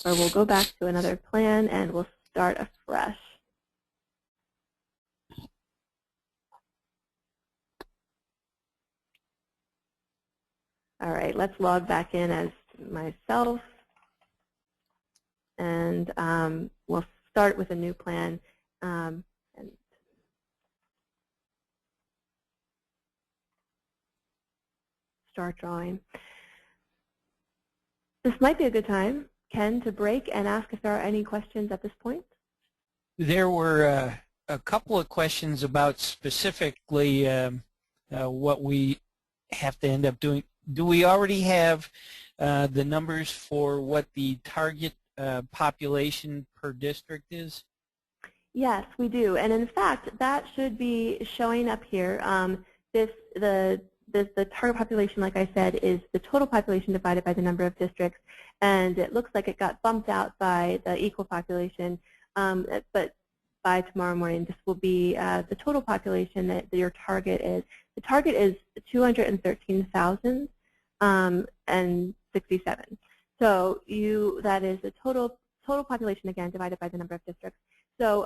or we'll go back to another plan and we'll start afresh. All right, let's log back in as myself, and we'll start with a new plan. And start drawing. This might be a good time, Ken, to break and ask if there are any questions at this point. There were a couple of questions about specifically what we have to end up doing. Do we already have the numbers for what the target population per district is? Yes, we do. And in fact, that should be showing up here. The target population, like I said, is the total population divided by the number of districts. And it looks like it got bumped out by the equal population. But by tomorrow morning, this will be the total population that your target is. The target is 213,067. So that is the total population, again, divided by the number of districts. So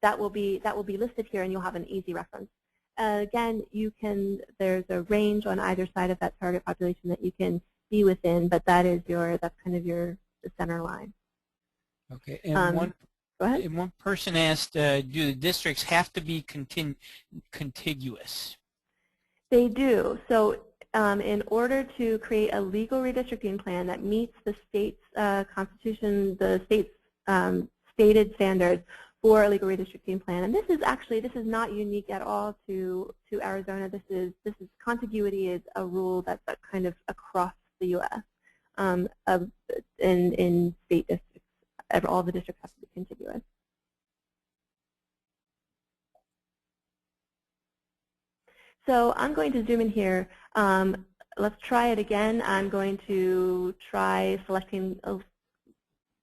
that will be listed here, and you'll have an easy reference. Again, there's a range on either side of that target population that you can be within, but that's kind of the center line. Okay. And go ahead. And one person asked, do the districts have to be contiguous? They do. So in order to create a legal redistricting plan that meets the state's constitution, the state's stated standards for a legal redistricting plan, and this is not unique at all to Arizona. This is contiguity is a rule that's kind of across the U.S. In state districts. All the districts have to be contiguous. So I'm going to zoom in here. Let's try it again. I'm going to try selecting a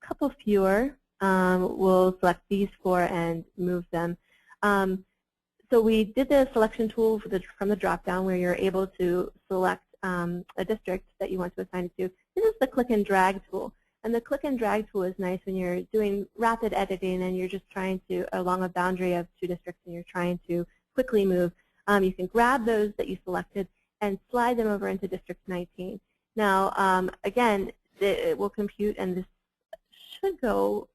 couple fewer. We'll select these 4 and move them. So we did the selection tool from the drop-down where you're able to select a district that you want to assign it to. This is the click and drag tool. And the click and drag tool is nice when you're doing rapid editing and you're just trying to, along a boundary of 2 districts, and you're trying to quickly move. You can grab those that you selected and slide them over into District 19. Now, again, it will compute, and this should go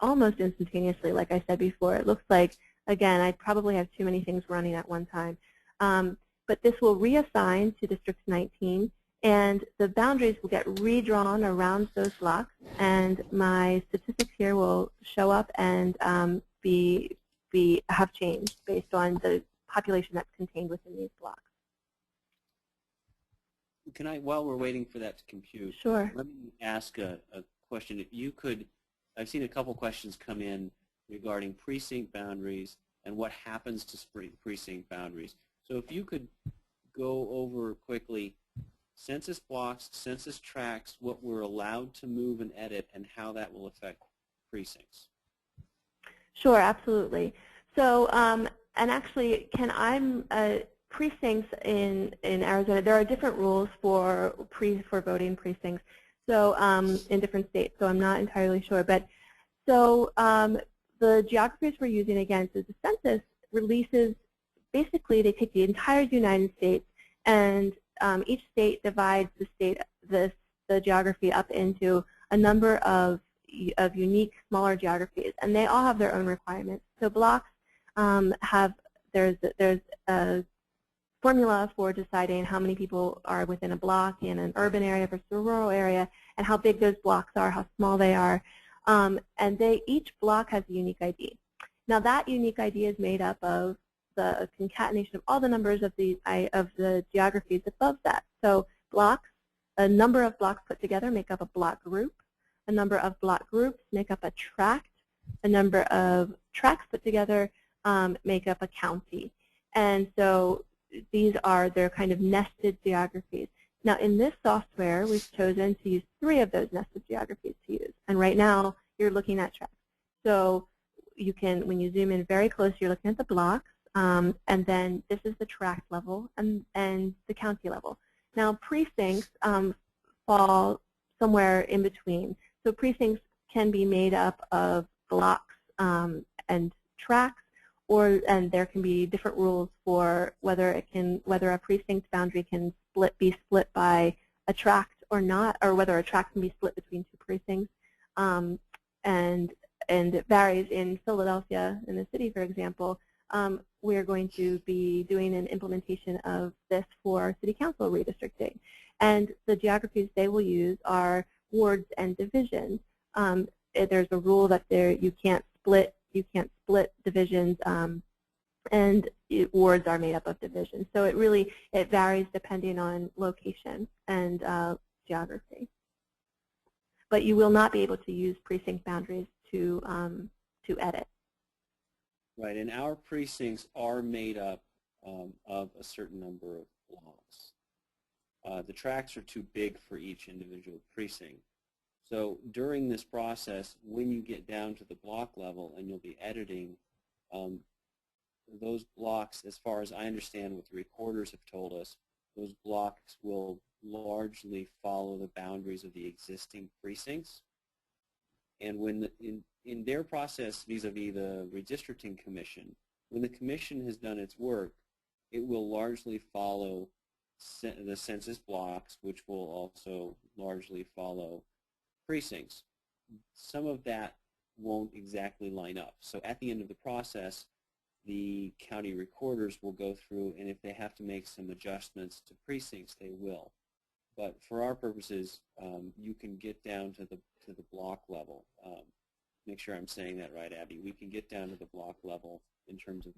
almost instantaneously, like I said before. It looks like, again, I probably have too many things running at one time. But this will reassign to District 19. And the boundaries will get redrawn around those blocks, and my statistics here will show up and have changed based on the population that's contained within these blocks. Can I, while we're waiting for that to compute, sure. Let me ask a question. If you could, I've seen a couple questions come in regarding precinct boundaries and what happens to precinct boundaries. So if you could go over quickly census blocks, census tracts, what we're allowed to move and edit, and how that will affect precincts. Sure, absolutely. So, and actually, precincts in Arizona, there are different rules for voting precincts. So, in different states. So I'm not entirely sure, but so the geographies we're using again, so the census releases. Basically, they take the entire United States and each state divides the geography up into a number of unique smaller geographies, and they all have their own requirements. So blocks there's a formula for deciding how many people are within a block in an urban area versus a rural area, and how big those blocks are, how small they are, and each block has a unique ID. Now that unique ID is made up of the concatenation of all the numbers of the geographies above that. So blocks, a number of blocks put together make up a block group. A number of block groups make up a tract. A number of tracts put together make up a county. And so they're kind of nested geographies. Now in this software, we've chosen to use 3 of those nested geographies to use. And right now, you're looking at tracts. So you can, when you zoom in very close, you're looking at the blocks. And then this is the tract level and the county level. Now precincts fall somewhere in between. So precincts can be made up of blocks and tracts, and there can be different rules for whether a precinct boundary can be split by a tract or not, or whether a tract can be split between two precincts. And it varies. In Philadelphia, in the city, for example, we're going to be doing an implementation of this for city council redistricting. And the geographies they will use are wards and divisions. There's a rule that you can't split divisions, and wards are made up of divisions. So it varies depending on location and geography. But you will not be able to use precinct boundaries to edit. Right, and our precincts are made up of a certain number of blocks. The tracts are too big for each individual precinct. So during this process, when you get down to the block level and you'll be editing, those blocks, as far as I understand what the recorders have told us, those blocks will largely follow the boundaries of the existing precincts. And when in their process vis-a-vis the Redistricting Commission, when the Commission has done its work, it will largely follow the census blocks, which will also largely follow precincts. Some of that won't exactly line up. So at the end of the process, the county recorders will go through, and if they have to make some adjustments to precincts, they will. But for our purposes, you can get down to the block level. Make sure I'm saying that right, Abby. We can get down to the block level in terms of.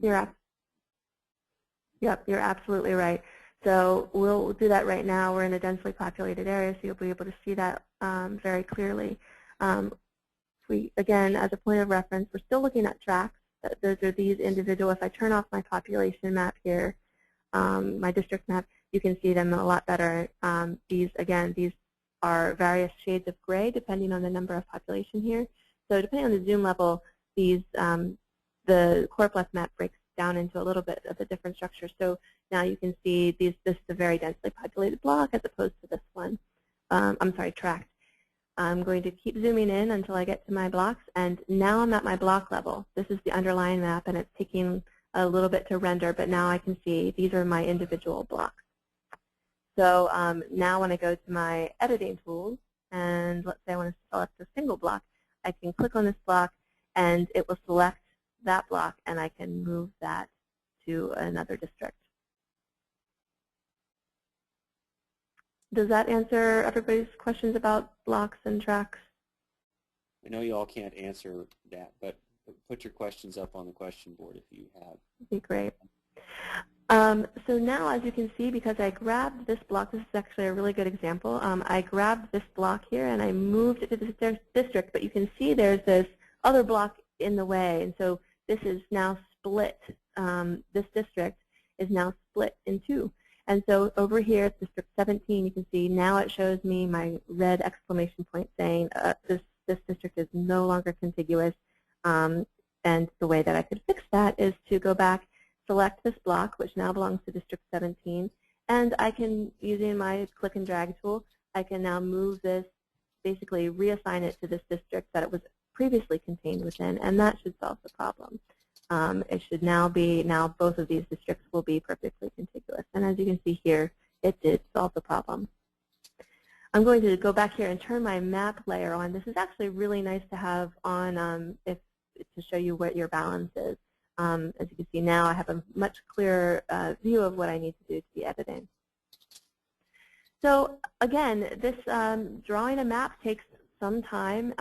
Yep, you're absolutely right. So we'll do that right now. We're in a densely populated area, so you'll be able to see that very clearly. Again, as a point of reference, we're still looking at tracts. Those are these individual. If I turn off my population map here, my district map, you can see them a lot better. These are various shades of gray depending on the number of population here. So depending on the zoom level, the Core Plus map breaks down into a little bit of a different structure. So now you can see this is a very densely populated block as opposed to this one. I'm sorry, tract. I'm going to keep zooming in until I get to my blocks, and now I'm at my block level. This is the underlying map, and it's taking a little bit to render, but now I can see these are my individual blocks. So now when I go to my editing tools, and let's say I want to select a single block, I can click on this block, and it will select that block, and I can move that to another district. Does that answer everybody's questions about blocks and tracts? I know you all can't answer that, but put your questions up on the question board if you have. That'd be great. So now, as you can see, because I grabbed this block, this is actually a really good example. I grabbed this block here and I moved it to this district, but you can see there's this other block in the way, and so this is now split. This district is now split in two. And so over here at District 17, you can see now it shows me my red exclamation point saying this district is no longer contiguous. And the way that I could fix that is to go back, select this block, which now belongs to District 17, and I can, using my click and drag tool, I can now move this, basically reassign it to this district that it was previously contained within, and that should solve the problem. It should now both of these districts will be perfectly contiguous. And as you can see here, it did solve the problem. I'm going to go back here and turn my map layer on. This is actually really nice to have on to show you what your balance is. As you can see now, I have a much clearer view of what I need to do to be editing. So again, this drawing a map takes some time.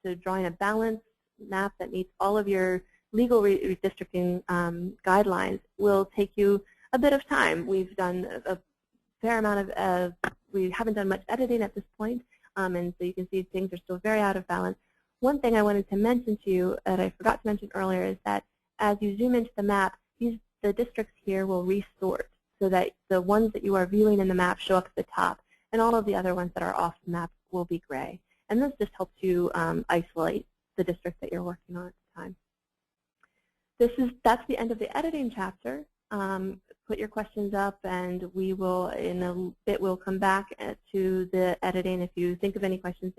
So drawing a balanced map that meets all of your legal redistricting guidelines will take you a bit of time. We've done a fair amount of, we haven't done much editing at this point, and so you can see things are still very out of balance. One thing I wanted to mention to you that I forgot to mention earlier is that as you zoom into the map, the districts here will resort so that the ones that you are viewing in the map show up at the top, and all of the other ones that are off the map will be gray. And this just helps you isolate the district that you're working on at the time. That's the end of the editing chapter. Put your questions up, and we will, in a bit, we'll come back to the editing. If you think of any questions